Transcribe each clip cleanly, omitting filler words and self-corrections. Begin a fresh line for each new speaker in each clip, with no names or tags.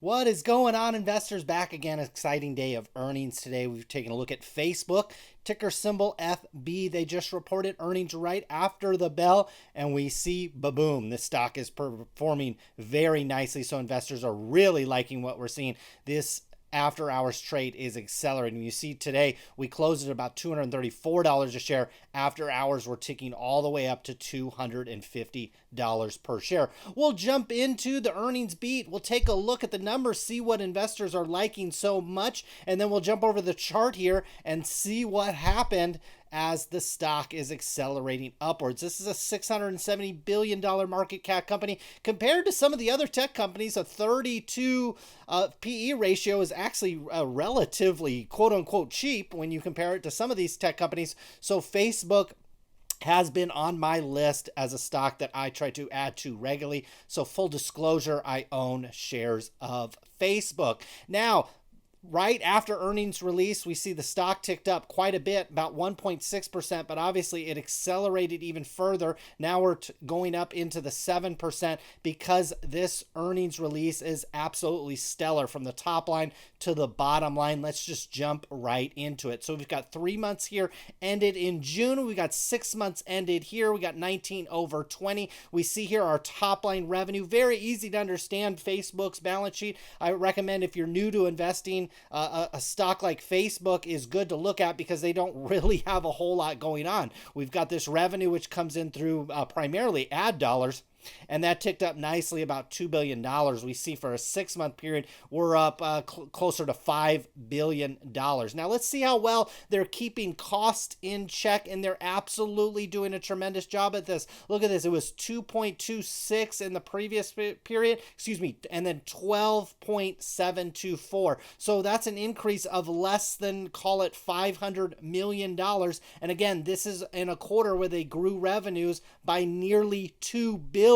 What is going on, investors? Back again, exciting day of earnings today. We've taken a look at Facebook, ticker symbol FB. They just reported earnings right after the bell, and we see, boom, this stock is performing very nicely. So investors are really liking what we're seeing. This after hours trade is accelerating. You see today we closed at about $234 a share. After hours we're ticking all the way up to $250 per share. We'll jump into the earnings beat. We'll take a look at the numbers, see what investors are liking so much, and then we'll jump over the chart here and see what happened as the stock is accelerating upwards. This is a $670 billion market cap company. Compared to some of the other tech companies, a 32 PE ratio is actually relatively quote unquote cheap when you compare it to some of these tech companies. So Facebook has been on my list as a stock that I try to add to regularly. So full disclosure, I own shares of Facebook. Now, right after earnings release, we see the stock ticked up quite a bit, about 1.6%, but obviously it accelerated even further. Now we're going up into the 7% because this earnings release is absolutely stellar from the top line to the bottom line. Let's just jump right into it. So we've got 3 months here ended in June. We got 6 months ended here. We got 19 over 20. We see here our top line revenue. Very easy to understand Facebook's balance sheet. I recommend if you're new to investing, a stock like Facebook is good to look at because they don't really have a whole lot going on. We've got this revenue which comes in through primarily ad dollars, and that ticked up nicely, about $2 billion. We see for a 6-month period, we're up closer to $5 billion. Now, let's see how well they're keeping cost in check, and they're absolutely doing a tremendous job at this. Look at this. It was 2.26 in the previous period, and then 12.724. So that's an increase of less than, call it $500 million. And again, this is in a quarter where they grew revenues by nearly $2 billion.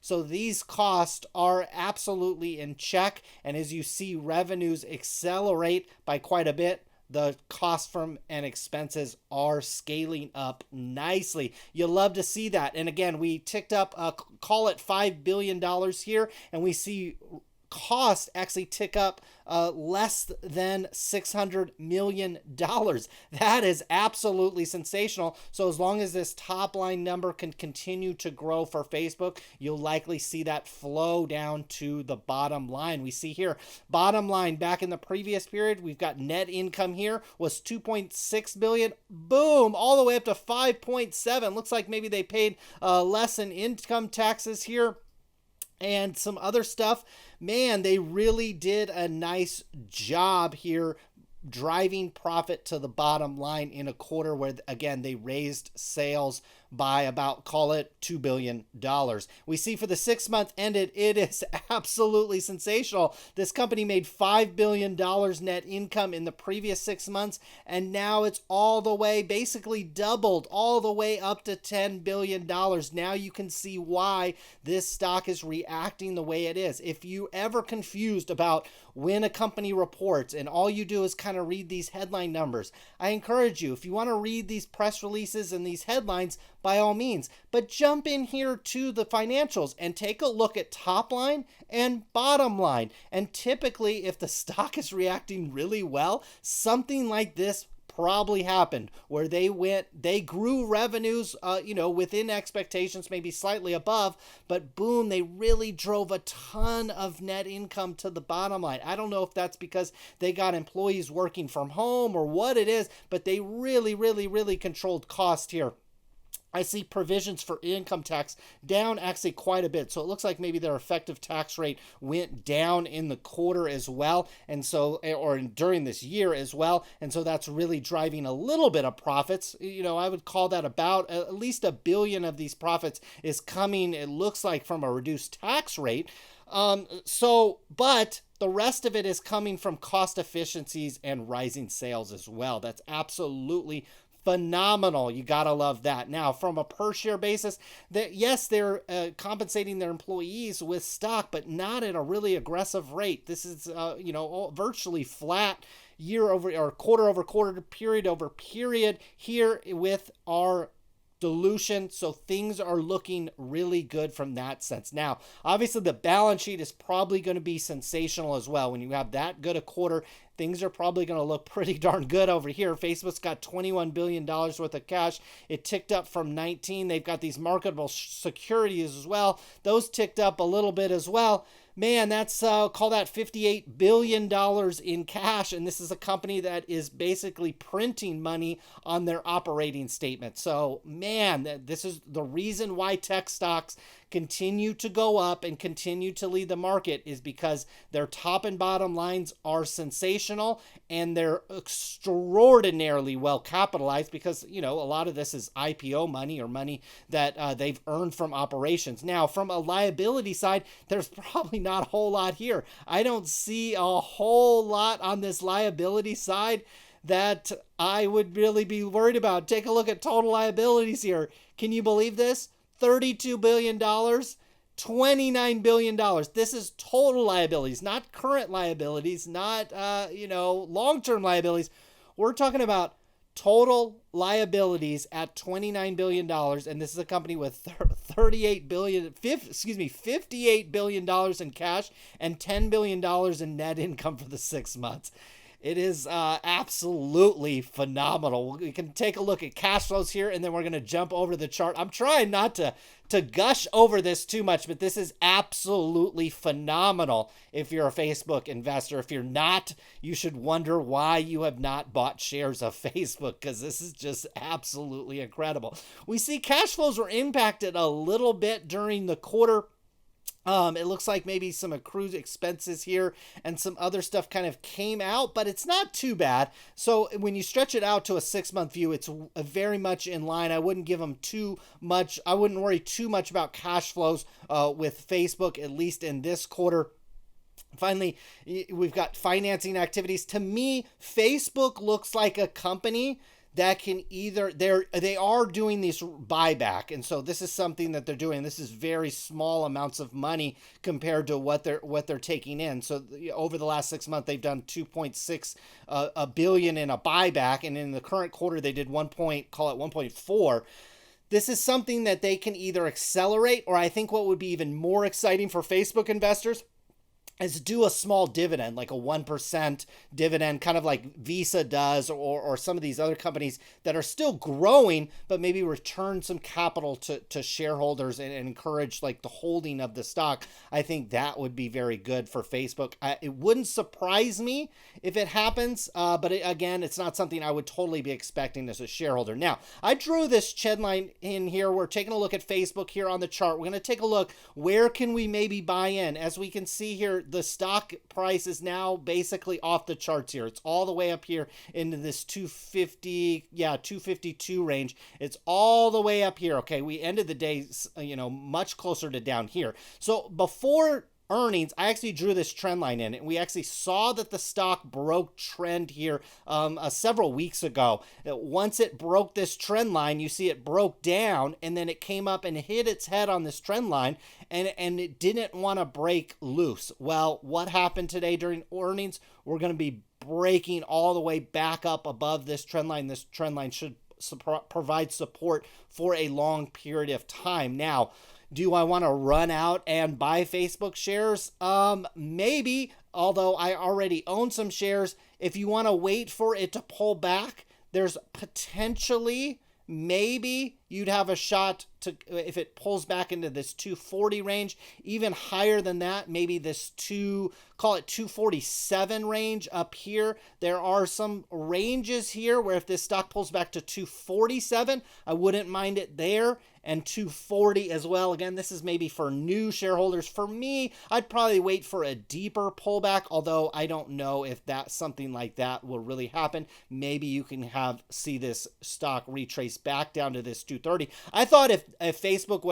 So these costs are absolutely in check. And as you see revenues accelerate by quite a bit, the cost from and expenses are scaling up nicely. You'll love to see that. And again, we ticked up, call it $5 billion here, and we see cost actually tick up less than $600 million. That is absolutely sensational. So as long as this top line number can continue to grow for Facebook, you'll likely see that flow down to the bottom line. We see here, bottom line back in the previous period, we've got net income here was 2.6 billion. Boom, all the way up to 5.7. Looks like maybe they paid less in income taxes here and some other stuff. Man, they really did a nice job here driving profit to the bottom line in a quarter where, again, they raised sales by about, call it $2 billion. We see for the 6 month ended, it is absolutely sensational. This company made $5 billion net income in the previous 6 months, and now it's all the way, basically doubled, all the way up to $10 billion. Now you can see why this stock is reacting the way it is. If you ever confused about when a company reports and all you do is kind of read these headline numbers, I encourage you, if you want to read these press releases and these headlines, by all means, but jump in here to the financials and take a look at top line and bottom line. And typically, if the stock is reacting really well, something like this probably happened where they grew revenues, within expectations, maybe slightly above, but boom, they really drove a ton of net income to the bottom line. I don't know if that's because they got employees working from home or what it is, but they really, really, really controlled cost here. I see provisions for income tax down actually quite a bit. So it looks like maybe their effective tax rate went down in the quarter as well. And so, or during this year as well. And so that's really driving a little bit of profits. I would call that about at least $1 billion of these profits is coming, it looks like, from a reduced tax rate. But the rest of it is coming from cost efficiencies and rising sales as well. That's absolutely phenomenal. You gotta love that. Now, from a per share basis, yes, they're compensating their employees with stock, but not at a really aggressive rate. This is virtually flat year over or quarter over quarter, period over period here with our dilution. So things are looking really good from that sense. Now, obviously, the balance sheet is probably going to be sensational as well. When you have that good a quarter, things are probably going to look pretty darn good over here. Facebook's got $21 billion worth of cash. It ticked up from 19. They've got these marketable securities as well. Those ticked up a little bit as well. Man, that's call that $58 billion in cash. And this is a company that is basically printing money on their operating statement. So, man, this is the reason why tech stocks continue to go up and continue to lead the market, is because their top and bottom lines are sensational and they're extraordinarily well capitalized, because, a lot of this is IPO money or money that they've earned from operations. Now, from a liability side, there's probably not a whole lot here. I don't see a whole lot on this liability side that I would really be worried about. Take a look at total liabilities here. Can you believe this? $32 billion, $29 billion. This is total liabilities, not current liabilities, not, long-term liabilities. We're talking about total liabilities at $29 billion. And this is a company with $58 billion in cash and $10 billion in net income for the 6 months. It is absolutely phenomenal. We can take a look at cash flows here, and then we're going to jump over the chart. I'm trying not to gush over this too much, but this is absolutely phenomenal if you're a Facebook investor. If you're not, you should wonder why you have not bought shares of Facebook, because this is just absolutely incredible. We see cash flows were impacted a little bit during the quarter. It looks like maybe some accrued expenses here and some other stuff kind of came out, but it's not too bad. So when you stretch it out to a 6-month view, it's very much in line. I wouldn't give them too much. I wouldn't worry too much about cash flows with Facebook, at least in this quarter. Finally, we've got financing activities. To me, Facebook looks like a company that can they are doing this buyback. And so this is something that they're doing. This is very small amounts of money compared to what they're taking in. So over the last 6 months, they've done 2.6 a billion in a buyback. And in the current quarter, they did 1.4. This is something that they can either accelerate, or I think what would be even more exciting for Facebook investors is do a small dividend, like a 1% dividend, kind of like Visa does, or some of these other companies that are still growing, but maybe return some capital to shareholders and encourage like the holding of the stock. I think that would be very good for Facebook. It wouldn't surprise me if it happens, but again, it's not something I would totally be expecting as a shareholder. Now, I drew this trend line in here. We're taking a look at Facebook here on the chart. We're going to take a look, where can we maybe buy in? As we can see here, the stock price is now basically off the charts here. It's all the way up here into this 252 range. It's all the way up here. Okay, we ended the day, much closer to down here. So before earnings, I actually drew this trend line in, and we actually saw that the stock broke trend here several weeks ago. Once it broke this trend line, you see it broke down, and then it came up and hit its head on this trend line, and it didn't want to break loose. Well, what happened today during earnings? We're going to be breaking all the way back up above this trend line. This trend line should provide support for a long period of time. Now, do I want to run out and buy Facebook shares? Maybe, although I already own some shares. If you want to wait for it to pull back, there's potentially, maybe you'd have a shot to, if it pulls back into this 240 range, even higher than that, maybe this 247 range up here. There are some ranges here where if this stock pulls back to 247, I wouldn't mind it there, and 240 as well. Again, this is maybe for new shareholders. For me, I'd probably wait for a deeper pullback, although I don't know if something like that will really happen. Maybe you can see this stock retrace back down to this 230. I thought if Facebook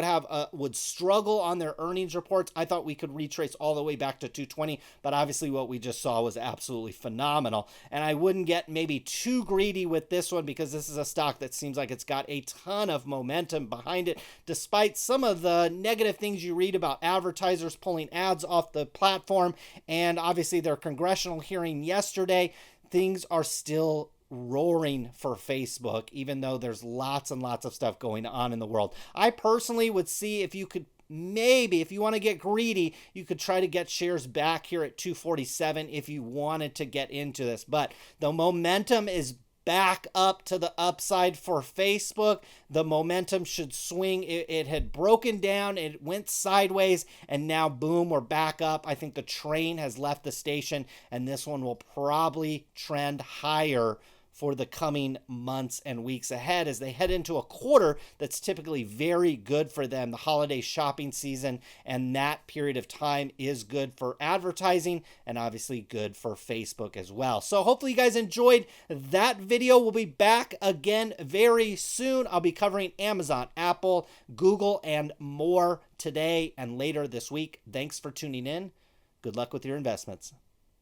would struggle on their earnings reports, I thought we could retrace all the way back to 220, but obviously what we just saw was absolutely phenomenal. And I wouldn't get maybe too greedy with this one, because this is a stock that seems like it's got a ton of momentum behind it, despite some of the negative things you read about advertisers pulling ads off the platform, and obviously their congressional hearing yesterday. Things are still roaring for Facebook, even though there's lots and lots of stuff going on in the world. I personally would see if you could maybe, if you want to get greedy, you could try to get shares back here at 247 if you wanted to get into this. But the momentum is back up to the upside for Facebook. The momentum should swing. It had broken down, it went sideways, and now boom, we're back up. I think the train has left the station, and this one will probably trend higher for the coming months and weeks ahead as they head into a quarter that's typically very good for them. The holiday shopping season and that period of time is good for advertising and obviously good for Facebook as well. So hopefully you guys enjoyed that video. We'll be back again very soon. I'll be covering Amazon, Apple, Google, and more today and later this week. Thanks for tuning in. Good luck with your investments.